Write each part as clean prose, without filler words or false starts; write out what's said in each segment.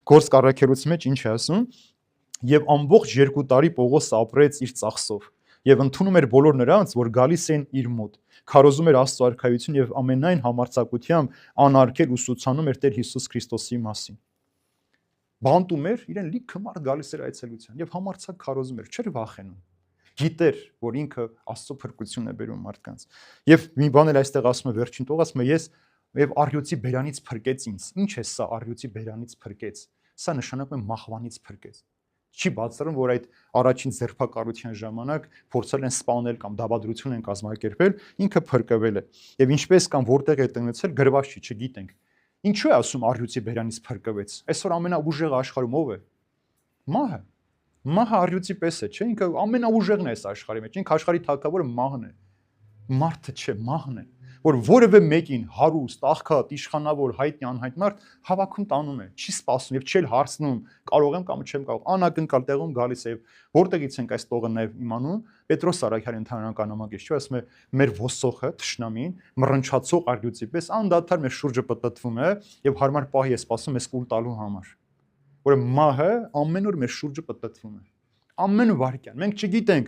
Գործք առաքելության մեջ ինչ է ասում, եւ ամբողջ 2 տարի Պողոս ապրեց իր ծախսով եւ ընդունում էր բոլոր նրանց, որ գալիս էին իր մոտ, քարոզում էր Աստծո արքայություն եւ ամենայն համարձակությամբ անարգել ուսուցանում էր Տեր Հիսուս Քրիստոսի մասին։ Բանտում էր, իրեն լիքը մարդ գալիս էր այցելության եւ համարձակ քարոզում էր, չէր վախենում։ Գիտեր, որ ինքը Աստծո փրկություն է բերում մարդկանց։ Եվ մի բան էլ այստեղ ասում է վերջին տող, ասում է ես եւ առյուծի բերանից փրկեց ինձ։ Ինչ է սա առյուծի բերանից փրկեց։ Սա նշանակում է մահվանից փրկեց։ Չի բացառում, որ այդ առաջին ձերբակալության ժամանակ փորձել են սպանել կամ դավադրություն են կազմակերպել, ինքը փրկվել է։ Եվ ինչպես կամ որտեղ է տնեցել, գրված չի, չգիտենք։ Ինչու է ասում առյուծի բերանից փրկվեց։ Այսօր ամենաուժեղը աշխարհում ով է։ Մահը։ Մահը առյուծի պես է, չէ՞, ինքը ամենաուժեղն է այս աշխարհի մեջ, ինքը աշխարհի թագավորը մահն է։ Մարդը չէ, մահն է, որ որևէ մեկին հարուստ, աղքատ, իշխանավոր, հայտնի, անհայտ մարդ հավաքում տանում է, չի սպասում եւ չի հարցնում, կարող եմ կամ չեմ կարող, անակնկալ տեղում գալիս է։ Որտեղից ենք այս տողը նաեւ իմանում, Պետրոս Արաքյալի ընթանրական նամակից, չէ՞, ասում է մեր ոսողը, թշնամին, մռնչացող առյուծի պես անդադար մեր շուրջը պտտվում է եւ հարմար պահի է սպասում այս կուլ տալու համար։ Որ մահը ամեն օր մեր շուրջը պտտվում է։ Ամեն վայրկյան։ Մենք չգիտենք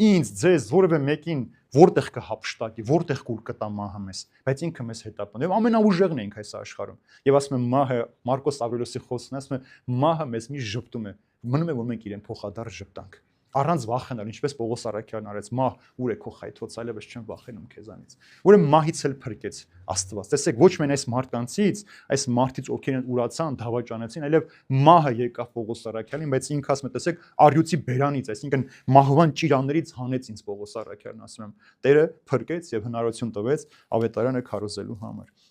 ինձ, ձեզ, որևէ մեկին որտեղ կհափշտակի, որտեղ կուլ կտա մահը մեզ, բայց ինքը մեզ հետապնդում։ Եվ ամենաուժեղն է ինքը այս աշխարհում։ Եվ ասում է մահը, Մարկոս Ավրելոսի խոսքն ասում է, մահը մեզ մի ժպտում է։ Մնում է որ մենք իրեն փոխադարձ ժպտանք։ Առանց վախենալ, ինչպես Պողոս Արաքյալն արեց, մահ, ուր է քո խայթոց, այլևս չեմ վախենում քեզանից։ Որը մահից էլ փրկեց Աստված։ Տեսեք, ոչ միայն այս մարդկանցից, այս մարդից ովքեր ուրացան, դավաճանեցին, այլև մահը եկավ Պողոս Արաքյալին, բայց ինքը ասում է, տեսեք, առյուծի բերանից, այսինքն մահվան ճիրաներից հանեց ինձ Պողոս Արաքյալն, ասում եմ, Տերը փրկեց եւ հնարավորություն տվեց ավետարանը քարոզելու համար։